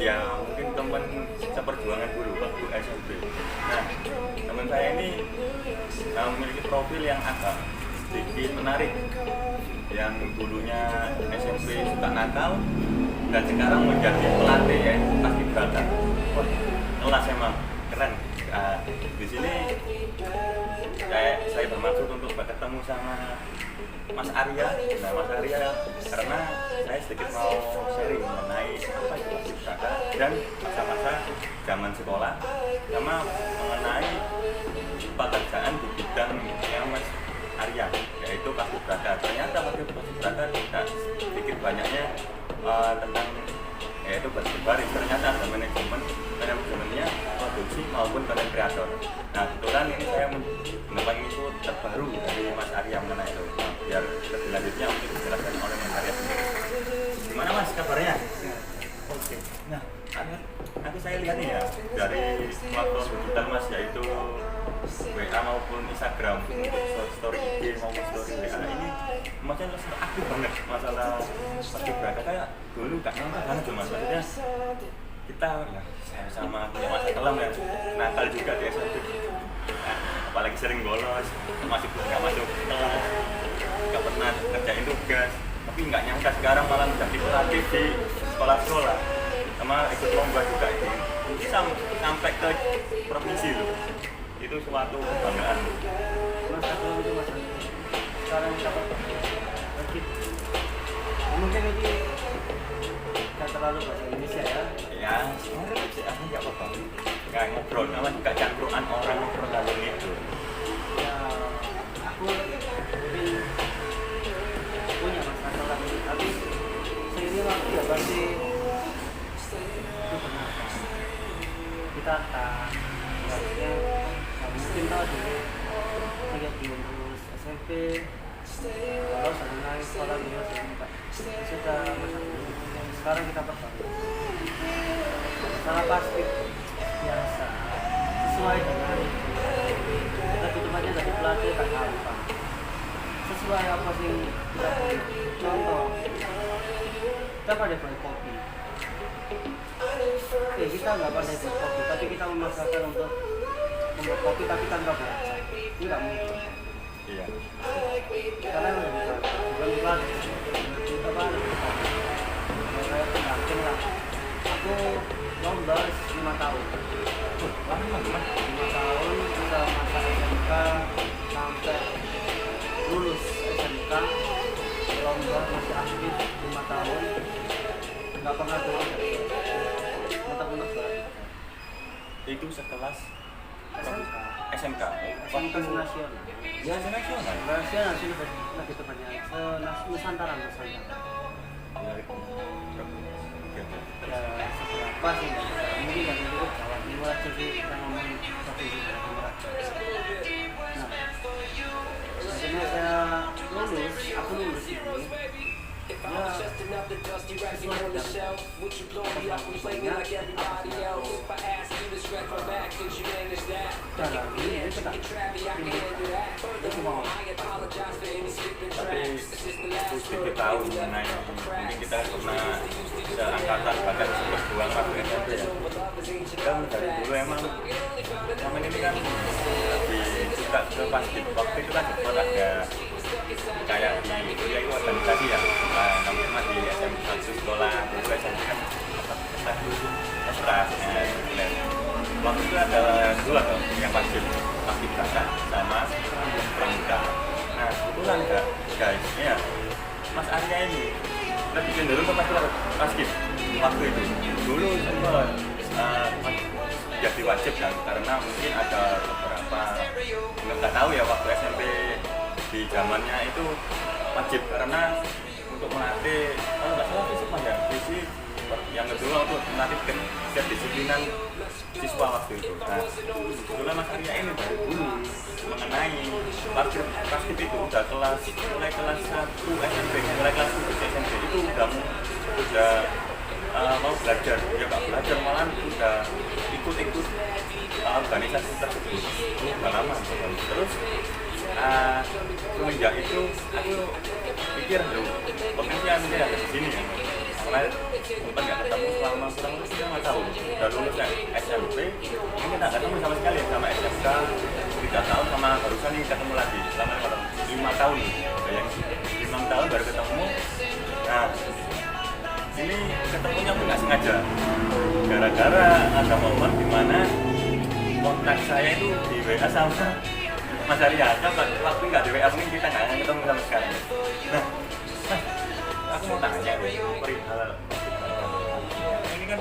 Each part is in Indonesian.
ya mungkin teman seperjuangan dulu waktu SMP. Nah, teman saya ini memiliki profil yang agak sedikit menarik, yang dulunya SMP suka nakal dan sekarang menjadi pelatih ya paskibraka. Wah, kelas emang keren. Di sini saya bermaksud untuk bertemu sama Mas Arya. Nah, Mas Arya karena saya sedikit mau sharing mengenai apa itu paskibraka dan masa-masa zaman sekolah, sama mengenai pekerjaan di bidang yang Mas Arya, yaitu paskibraka. Ternyata paskibraka tidak sedikit banyaknya tentang yaitu berbaris, ternyata ada manajemennya, produksi maupun konten kreator. Nah, kebetulan ini saya mendapat info terbaru dari Mas Arya mengenai itu. Nah, biar lebih lanjutnya mungkin dijelaskan oleh Mas Arya sendiri. Gimana Mas kabarnya? Oke. Nah, nanti saya lihat nih ya dari platform digital Mas, yaitu WA maupun Instagram, untuk story IG maupun story WA ini Masnya aktif banget masalah paskibraka. Kayak dulu gak nyangka banget loh Mas, maksudnya kita ya saya sama punya masa kelam ya, nakal juga di SMP. Nah, apalagi sering bolos, gak masuk kelas, gak pernah ngerjain tugas, tapi nggak nyangka sekarang malah menjadi pelatih di sekolah-sekolah, sama ikut lomba juga itu sampai ke provinsi loh. Itu suatu kebanggaan. Masa kalau itu masa sekarang dapat sedikit mungkin ini nggak terlalu bahasa Indonesia ya. Ya sebenarnya sih aku nggak apa-apa, nggak ngobrol, namanya juga cangkruan orang ngobrol lalu itu. Ya aku mungkin punya masalah ini, tapi seiring waktu ya pasti itu benar kan kita harusnya mungkin tahu dulu saya belum lulus SMP, kalau saya naik sekolah dia sudah sekarang kita perbaiki salah pasti biasa sesuai dengan kita tujuannya dari pelatih tak apa sesuai apa sih kita punya. Contoh kita pada buat kopi, kita nggak pandai buat kopi tapi kita memaksakan untuk membuat kopi tapi tanpa belajar, ini nggak mungkin. Iya. Karena bukan pelatih, apa saya pendamping lah. Aku lomba 5 tahun. Lama gimana? 5 tahun bisa masa SMK sampai lulus SMK, lomba masih aktif 5 tahun, nggak pernah turun. Tetap untuk Itu sekelas SMK. SMK. SMK nasional. Ya nasional. Nasional sih lebih tepatnya Nusantara. Ya, Ya seberapa sih? Mungkin dari itu Jawa Timur aja sih kita ngomong provinsi Jawa Timur aja. Nah, akhirnya saya lulus, aku lulus ini. Ya, sesuai dengan dalam ini tetap itu mau. tapi aku sedikit tahu mengenai, mungkin kita pernah seangkatan bahkan seperjuangan waktu SMP ya. Kan dari dulu emang temen ini kan lebih suka ke basket. Waktu itu kan sempat ada kayak di kuliah itu organisasi ya, namanya di SMP satu sekolah dulu SMP kan Esra. Waktu itu ada dua tuh yang paskibraka sama pramuka. Nah kebetulan guys ya, Mas Arya ini lebih cenderung ke paskib waktu itu. Dulu sempat jadi wajib kan, karena mungkin ada beberapa nggak tahu ya, waktu SMP di zamannya itu wajib karena untuk melatih, kalau nggak salah fisik mas ya, fisik. Yang kedua untuk melatih kedisiplinan siswa waktu itu. Nah, kebetulan Mas Arya ini dari dulu mengenai paskib itu udah mulai kelas 1 SMP, mulai kelas 1 SMP itu udah mau belajar, ya nggak belajar malah udah ikut organisasi tersebut. Udah lama. Terus semenjak itu aku pikir loh, potensi ini ada di sini ya. karena sempat nggak ketemu selama kurang lebih 5 tahun. Udah lulus kan SMP, ini kita nggak ketemu sama sekali sama SMK 3 tahun sama barusan ini ketemu lagi selama 5 tahun. Yang 5 tahun baru ketemu. Nah, ini ketemunya pun nggak sengaja. Gara-gara ada momen dimana kontak saya itu di WA sama Mas Arya, kan waktu nggak di WA mungkin kita nggak ketemu sama sekali. Nah, aku mau tanya deh, perihal ini kan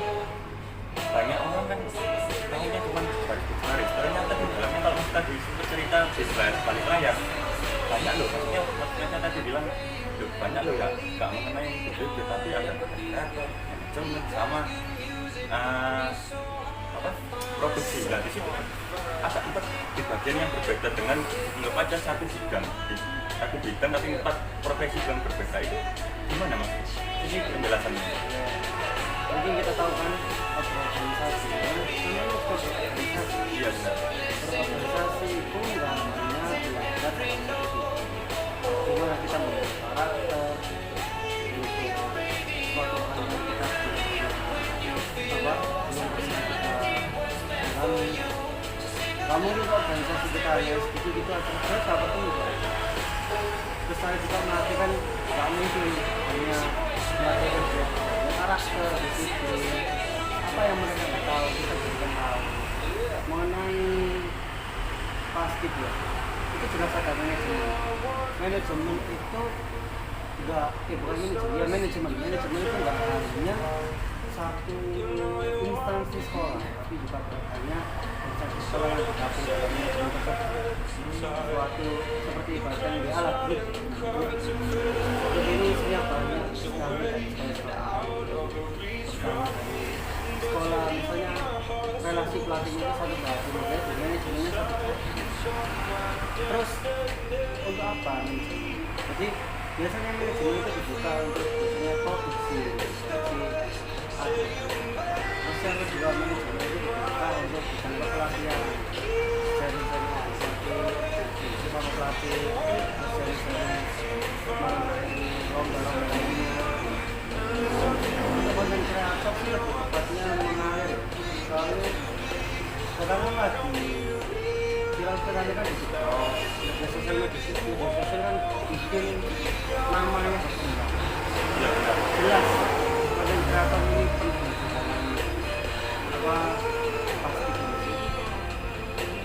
banyak orang kan tahunya cuma baris, ternyata di dalamnya kalau tadi cerita di sebelah balik layar banyak loh, maksudnya tadi bilang banyak loh ya, nggak mengenai itu, tapi ada sama produksi. Nah di situ ada 4 di bagian yang berbeda dengan anggap aja satu bidang tapi 4 profesi yang berbeda itu gimana mas? Ini penjelasannya. Mungkin kita tahu kan organisasi, namanya organisasi. Iya benar. Organisasi itu nggak hanya belajar dalam satu bidang. Gimana kita membuat karakter, suatu hal yang kita kamu di organisasi kita ya sedikit itu aja siapa pun juga. Terus saya juga melatihkan nggak mungkin hanya melatihkan karakter, disiplin, apa yang mereka nggak tahu kita berikan tahu mengenai pasti ya. Itu jelas ada manajemen. Manajemen itu enggak, bukan manajemen. Manajemen itu enggak hanya satu instansi sekolah, tapi juga hanya instansi sekolah yang tergabung dalam manajemen tersebut. Suatu seperti ibaratnya di alat grup. Ini isinya banyak sekali dari sekolah misalnya relasi pelatihnya itu satu satu, manajemennya satu. Terus untuk apa manajemen? Jadi biasanya manajemen itu dibuka untuk biasanya produksi terus yang kedua manajemen itu dibuka untuk bidang pelatihan, seri-seri sama pelatih, seri-seri lomba-lomba lainnya. Untuk konten kreator sih lebih tepatnya mengalir, soalnya sekarang lagi viral-viralnya kan di TikTok, media sosial kan bikin namanya berkembang. Jelas konten kreator ini penting apa pasti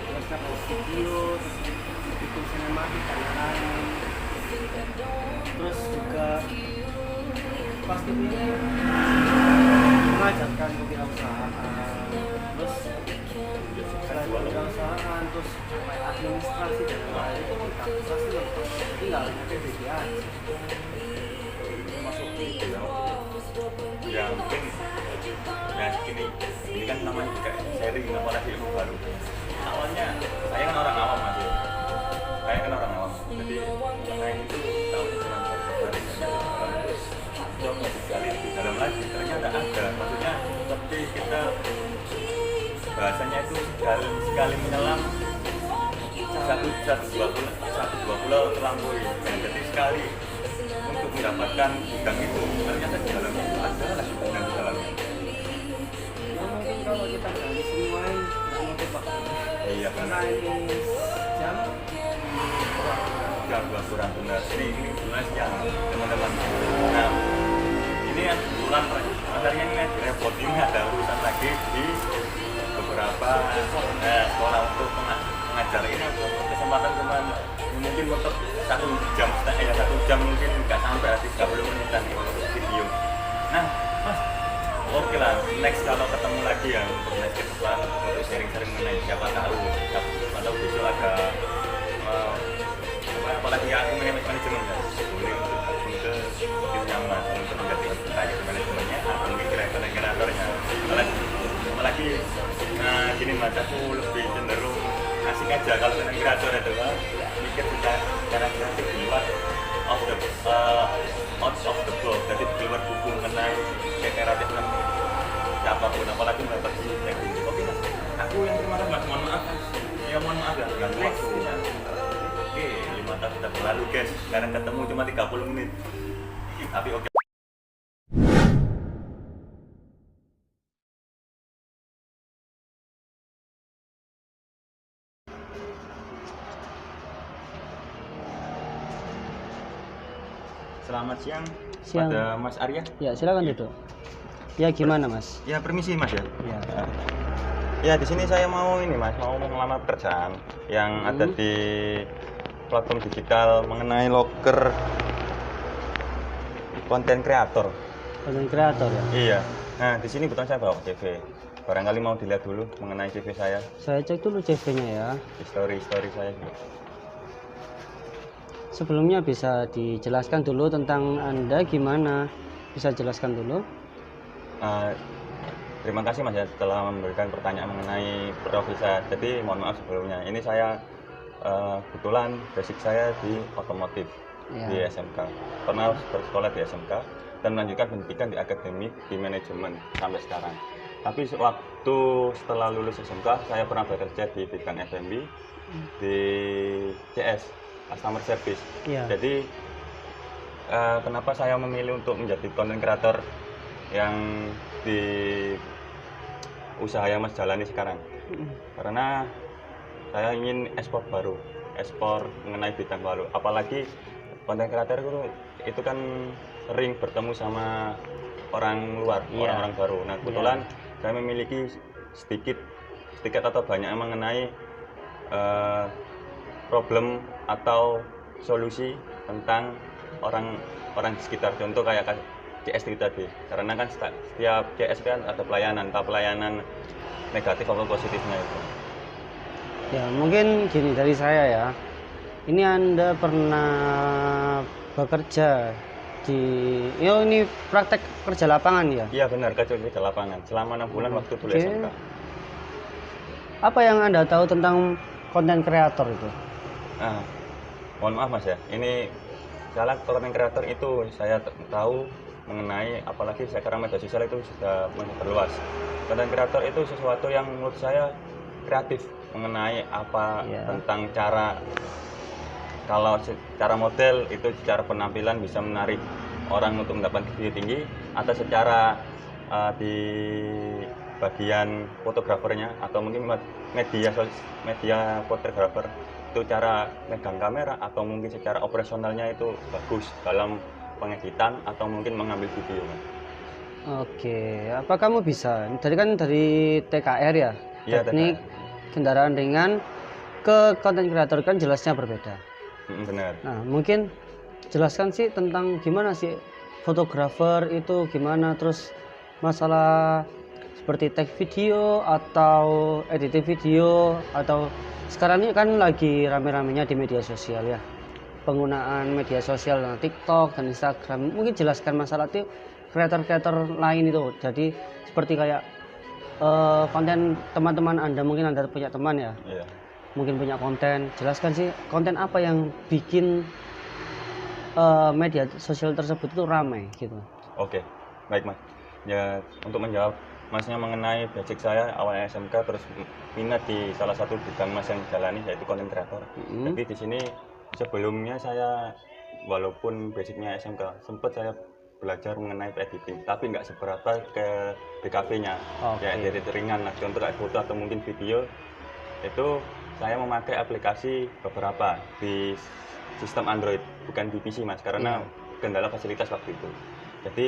jelasnya kalau video, bikin sinematik dan lain-lain. Terus juga pasti ini mengajarkan kewirausahaan, terus selain kewirausahaan, terus administrasi dan lain-lain itu pasti jadi nggak hanya PBB aja. Masuk itu ya mungkin ya ini kan namanya juga sharing apalagi ilmu baru. Awalnya saya kan orang awam mas ya, jadi mengenai itu tahu cuma dari coba digali lebih dalam lagi, ternyata ada, maksudnya seperti kita bahasanya itu sekali menyelam satu dua pulau terlampaui. Jadi sekali untuk mendapatkan udang itu ternyata di dalamnya itu ada lagi udang di dalamnya. Ya mungkin kalau kita gali semuanya nggak mau tebak. Iya benar. Jam kurang benar. Ini jelas ya teman-teman. Nah ini yang kebetulan materinya ini direpotin, ada urusan lagi di beberapa sekolah untuk mengajar ini kesempatan teman mungkin untuk 1 jam mungkin nggak sampai 30 menitan video. Nah mas, oke lah, next kalau ketemu lagi ya untuk next ke depan untuk sharing-sharing mengenai siapa tahu atau besok ada apalagi aku manajemen ya boleh untuk ke timnya mas untuk menjadi target manajemennya atau mungkin kreatornya apalagi gini mas, aku lebih cenderung asik aja kalau dengan kreator itu mikir juga cara kreatif di luar out of the box, jadi di luar buku mengenai kreatif dan siapapun, apalagi mendapat yang tinggi. Oke mas, aku yang kemarin mas, mohon maaf ya dengan waktu. Oke, 5 tahun sudah berlalu guys, sekarang ketemu cuma 30 menit tapi oke. Selamat siang, Siang. pada Mas Arya. Ya, silakan duduk. Ya, gimana, Mas? Ya, permisi Mas ya. Ya. Ya, di sini saya mau ini Mas, mau melamar pekerjaan yang ada di platform digital mengenai loker konten kreator. Konten kreator ya. Iya. Nah, di sini kebetulan saya bawa CV. Barangkali mau dilihat dulu mengenai CV saya, Saya cek dulu CV-nya ya. story saya. Sebelumnya bisa dijelaskan dulu tentang Anda gimana? Bisa jelaskan dulu? Eh, terima kasih Mas ya telah memberikan pertanyaan mengenai profil saya. Jadi mohon maaf sebelumnya. Ini saya kebetulan basic saya di otomotif Ya. di SMK. Pernah bersekolah di SMK dan melanjutkan pendidikan di akademik di manajemen sampai sekarang. Tapi waktu setelah lulus SMK saya pernah bekerja di bidang F&B di CS, customer service. Ya. Jadi kenapa saya memilih untuk menjadi content creator yang di usaha yang Mas jalani sekarang? Karena saya ingin ekspor baru, ekspor mengenai bidang baru. Apalagi content creator itu kan sering bertemu sama orang luar, Iya. orang-orang baru. Nah, kebetulan saya memiliki sedikit atau banyak mengenai problem atau solusi tentang orang di sekitar. Contoh kayak CS itu tadi. Karena kan setiap CS kan ada pelayanan, entah pelayanan negatif atau positifnya itu. Ya, mungkin gini dari saya ya. Ini Anda pernah bekerja ini praktek kerja lapangan ya? Iya benar, kerja di lapangan selama 6 bulan waktu dulu Oke. SMK. Apa yang Anda tahu tentang konten kreator itu? Nah, mohon maaf Mas ya, ini salah konten kreator itu saya tahu mengenai, apalagi sekarang media sosial itu sudah memperluas. Konten kreator itu sesuatu yang menurut saya kreatif mengenai apa tentang cara, kalau secara model itu secara penampilan bisa menarik orang untuk mendapatkan view tinggi, atau secara di bagian fotografernya atau mungkin media fotografer itu cara megang kamera atau mungkin secara operasionalnya itu bagus dalam pengeditan atau mungkin mengambil video. Oke, apa kamu bisa? Dari TKR ya, Iya, teknik kendaraan ringan, ke konten kreator kan jelasnya berbeda. Benar. Nah, mungkin jelaskan sih tentang gimana sih fotografer itu gimana, terus masalah seperti tag video atau editing video, atau sekarang ini kan lagi rame-ramenya di media sosial ya, penggunaan media sosial TikTok dan Instagram. Mungkin jelaskan masalah itu kreator-kreator lain itu. Jadi seperti kayak konten teman-teman Anda, mungkin Anda punya teman ya. Iya. Mungkin punya konten, jelaskan sih konten apa yang bikin media sosial tersebut itu ramai gitu. Oke, baik Mas. Ya, untuk menjawab Masnya mengenai basic saya awalnya SMK terus minat di salah satu bidang Mas yang jalani yaitu konten kreator. Jadi di sini sebelumnya saya walaupun basicnya SMK sempat saya belajar mengenai editing, tapi nggak seberapa ke DKV-nya. Ya edit ringan lah, contoh kayak foto atau mungkin video itu saya memakai aplikasi beberapa di sistem Android, bukan di PC Mas, karena kendala fasilitas waktu itu. Jadi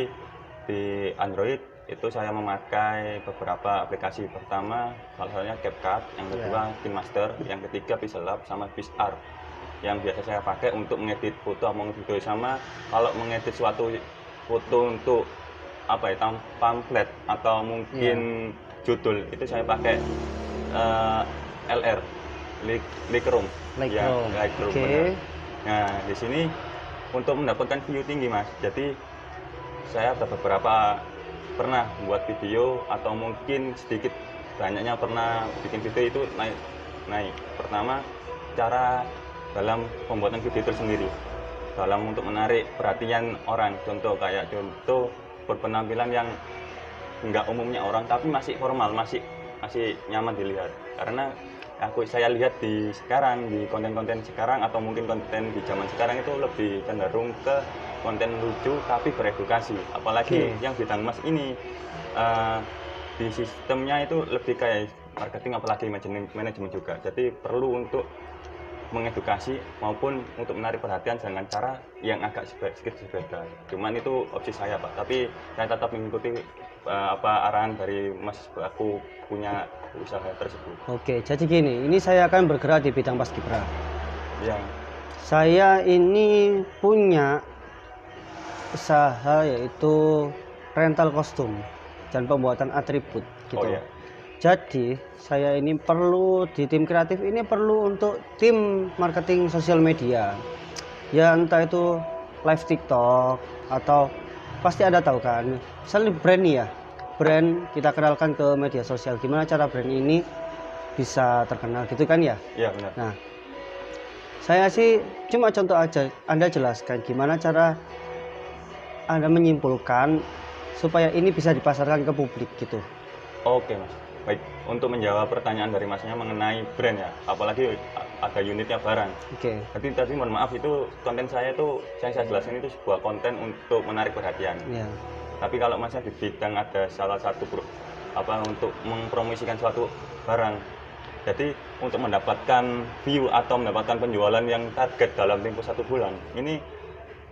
di Android itu saya memakai beberapa aplikasi. Pertama salah satunya CapCut, yang kedua KineMaster, yang ketiga Pixellab sama PixArt yang biasa saya pakai untuk mengedit foto atau video. Sama kalau mengedit suatu foto untuk apa ya, pamflet atau mungkin judul, itu saya pakai LR, Lightroom. Lightroom. Oke. Nah, di sini untuk mendapatkan view tinggi Mas, jadi saya ada beberapa pernah buat video atau mungkin sedikit banyaknya pernah bikin video itu naik. Pertama, cara dalam pembuatan video itu sendiri dalam untuk menarik perhatian orang. Contoh berpenampilan yang enggak umumnya orang tapi masih formal, masih nyaman dilihat. Karena saya lihat di sekarang, di konten-konten sekarang atau mungkin konten di zaman sekarang itu lebih cenderung ke konten lucu tapi beredukasi. Apalagi yang bidang Mas ini di sistemnya itu lebih kayak marketing, apalagi manajemen juga. Jadi perlu untuk mengedukasi maupun untuk menarik perhatian dengan cara yang agak sedikit berbeda. Cuman itu opsi saya Pak, tapi saya tetap mengikuti arahan dari Mas aku punya usaha tersebut. Oke, jadi gini, ini saya akan bergerak di bidang paskibra. Ya. Saya ini punya usaha yaitu rental kostum dan pembuatan atribut gitu. Oh, iya. Jadi saya ini perlu di tim kreatif ini perlu untuk tim marketing sosial media. Ya entah itu live TikTok atau pasti ada tahu kan. Misalnya brand nih ya. Brand kita kenalkan ke media sosial. Gimana cara brand ini bisa terkenal gitu kan ya? Iya benar. Nah, saya sih cuma contoh aja. Anda jelaskan gimana cara Anda menyimpulkan supaya ini bisa dipasarkan ke publik gitu. Oke Mas. Baik, untuk menjawab pertanyaan dari Masnya mengenai brand ya, apalagi ada unitnya barang. Oke. Jadi tadi mohon maaf itu konten saya itu yang saya jelaskan itu sebuah konten untuk menarik perhatian. Ya. Tapi kalau Masnya di bidang ada salah satu untuk mempromosikan suatu barang. Jadi untuk mendapatkan view atau mendapatkan penjualan yang target dalam tempo 1 bulan, ini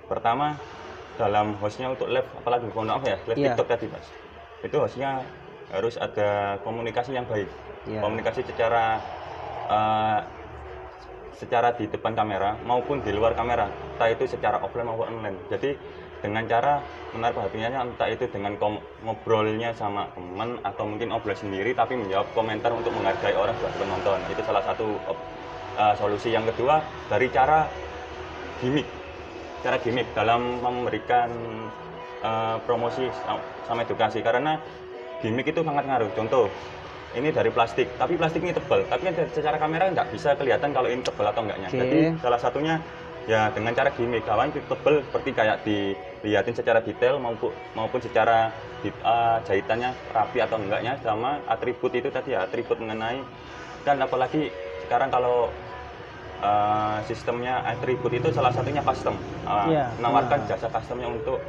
pertama dalam hostnya untuk live, apalagi mohon maaf ya, live TikTok tadi Mas. Itu hostnya harus ada komunikasi yang baik, komunikasi secara di depan kamera maupun di luar kamera, entah itu secara offline maupun online. Jadi dengan cara menarik perhatiannya, entah itu dengan ngobrolnya sama teman atau mungkin obrol sendiri tapi menjawab komentar untuk menghargai orang sebagai penonton. Itu salah satu solusi. Yang kedua dari cara gimmick dalam memberikan promosi sama edukasi, karena gimmick itu sangat ngaruh. Contoh, ini dari plastik, tapi plastik ini tebal, tapi secara kamera nggak bisa kelihatan kalau ini tebal atau enggaknya. Jadi salah satunya ya dengan cara gimmick, kawan itu tebal seperti kayak dilihatin secara detail maupun secara jahitannya rapi atau enggaknya, sama atribut itu tadi ya, atribut mengenai, dan apalagi sekarang kalau sistemnya atribut itu salah satunya custom, menawarkan jasa customnya untuk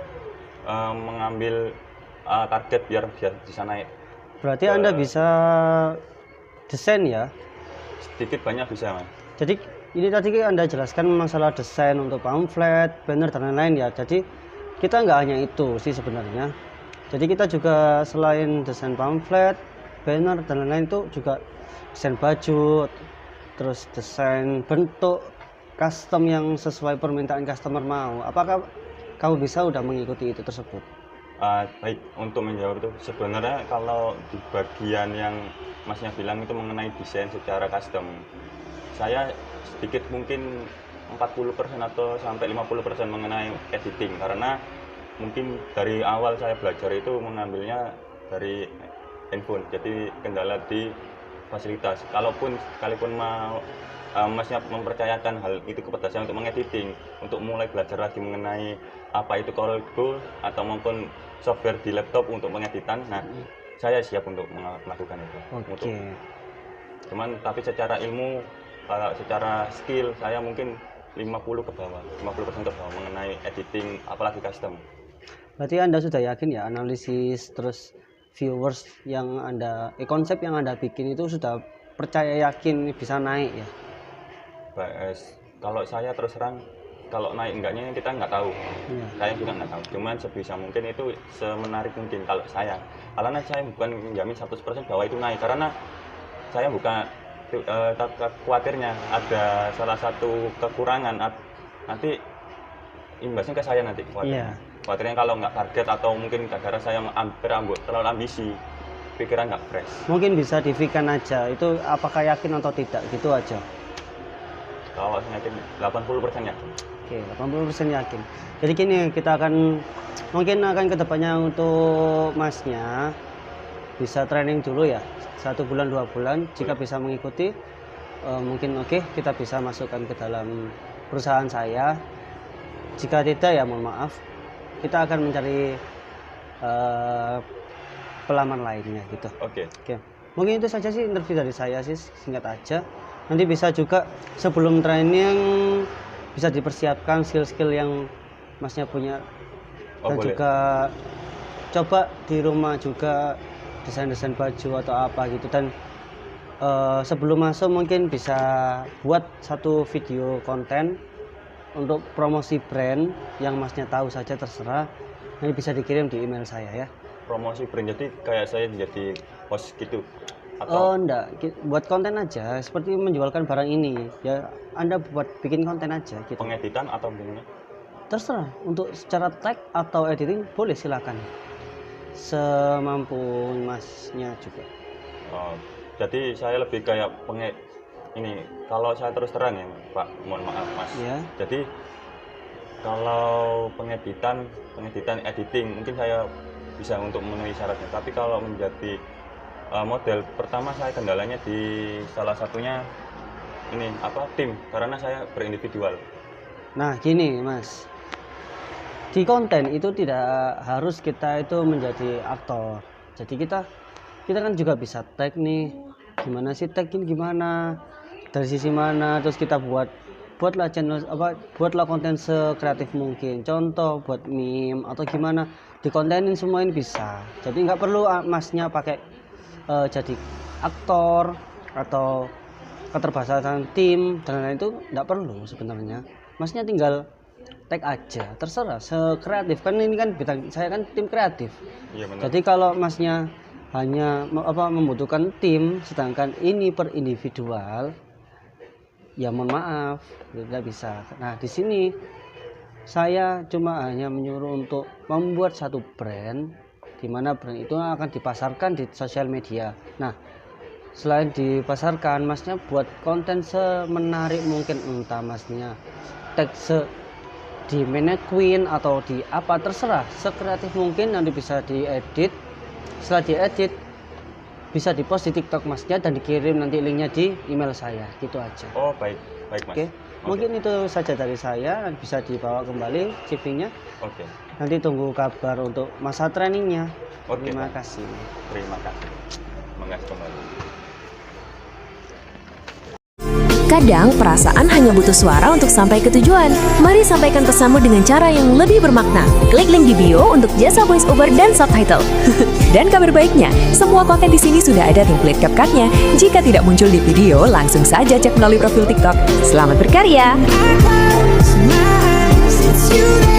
mengambil target biar bisa naik. Berarti Anda bisa desain ya? Sedikit banyak bisa Mas. Jadi ini tadi Anda jelaskan masalah desain untuk pamflet, banner dan lain-lain ya. Jadi kita nggak hanya itu sih sebenarnya. Jadi kita juga selain desain pamflet, banner dan lain-lain itu juga desain baju, terus desain bentuk custom yang sesuai permintaan customer mau. Apakah kamu bisa udah mengikuti itu tersebut? Baik, untuk menjawab itu sebenarnya kalau di bagian yang Masnya bilang itu mengenai desain secara custom, saya sedikit mungkin 40% atau sampai 50% mengenai editing, karena mungkin dari awal saya belajar itu mengambilnya dari handphone, jadi kendala di fasilitas. Sekalipun mau Masnya mempercayakan hal itu kepada saya untuk mengediting, untuk mulai belajar lagi mengenai apa itu Corel Go atau maupun software di laptop untuk pengeditan. Nah, saya siap untuk melakukan itu. Tapi secara ilmu, secara skill saya mungkin 50% ke bawah mengenai editing, apalagi custom. Berarti Anda sudah yakin ya analisis terus viewers yang Anda konsep yang Anda bikin itu sudah percaya yakin bisa naik ya? Kalau saya terus terang, kalau naik enggaknya kita nggak tahu, saya juga nggak tahu. Cuman sebisa mungkin itu semenarik mungkin kalau saya. Karena saya bukan menjamin 100% bahwa itu naik, karena saya bukan khawatirnya ada salah satu kekurangan nanti imbasnya ke saya nanti khawatirnya kalau nggak target atau mungkin gara-gara saya terlalu ambisi, pikiran nggak fresh. Mungkin bisa divikan aja itu apakah yakin atau tidak gitu aja. Kalau saya yakin 80% yakin. Oke, 80% yakin. Jadi gini, kita mungkin akan kedepannya untuk Masnya bisa training dulu ya, 1 bulan 2 bulan. Jika bisa mengikuti, mungkin kita bisa masukkan ke dalam perusahaan saya. Jika tidak ya mohon maaf, kita akan mencari pelamar lainnya gitu. Oke. Mungkin itu saja sih interview dari saya sih, singkat aja. Nanti bisa juga sebelum training bisa dipersiapkan skill-skill yang Masnya punya, dan boleh. Juga coba di rumah juga desain-desain baju atau apa gitu, dan sebelum masuk mungkin bisa buat satu video konten untuk promosi brand yang masnya tahu saja, terserah. Nanti bisa dikirim di email saya ya. Promosi brand, jadi kayak saya jadi host gitu Oh atau enggak, buat konten aja seperti menjualkan barang ini ya, Anda buat bikin konten aja gitu. pengeditan atau gimana? Terserah, untuk secara tag atau editing boleh silakan, semampu masnya juga. Oh, jadi saya lebih kayak ini, kalau saya terus terang ya Pak, mohon maaf Mas. Ya. Jadi kalau pengeditan, editing mungkin saya bisa untuk memenuhi syaratnya. Tapi kalau menjadi model, pertama saya kendalanya di salah satunya ini tim, karena saya berindividual. Nah gini Mas, di konten itu tidak harus kita itu menjadi aktor. Jadi kita kan juga bisa tag nih, gimana sih tag ini, gimana dari sisi mana, terus kita buatlah channel buatlah konten sekreatif mungkin, contoh buat meme atau gimana, dikontenin semua ini bisa. Jadi nggak perlu masnya pakai jadi aktor atau keterbatasan tim dan lain-lain, itu nggak perlu sebenarnya. Masnya tinggal tag aja, terserah, sekreatif kan, ini kan bidang saya kan tim kreatif. Iya benar. Jadi kalau masnya hanya membutuhkan tim, sedangkan ini per individual, ya mohon maaf tidak bisa. Nah di sini saya cuma hanya menyuruh untuk membuat satu brand, di mana brand itu akan dipasarkan di sosial media. Nah selain dipasarkan, masnya buat konten semenarik mungkin, entah masnya tag di mannequin atau di apa, terserah, sekreatif mungkin, nanti bisa diedit. Setelah diedit bisa dipost di TikTok masnya dan dikirim nanti linknya di email saya, gitu aja. Oh baik Mas. Oke. Mungkin itu saja dari saya, nanti bisa dibawa kembali CV-nya. Oke. Nanti tunggu kabar untuk masa trainingnya. Oke, Terima Pak. kasih. Terima kasih. Mengasih kembali. Kadang perasaan hanya butuh suara untuk sampai ke tujuan. Mari sampaikan pesanmu dengan cara yang lebih bermakna. Klik link di bio untuk jasa voice over dan subtitle. Dan kabar baiknya, semua konten di sini sudah ada template CapCut-nya. Jika tidak muncul di video, langsung saja cek melalui profil TikTok. Selamat berkarya. I close my eyes, it's you that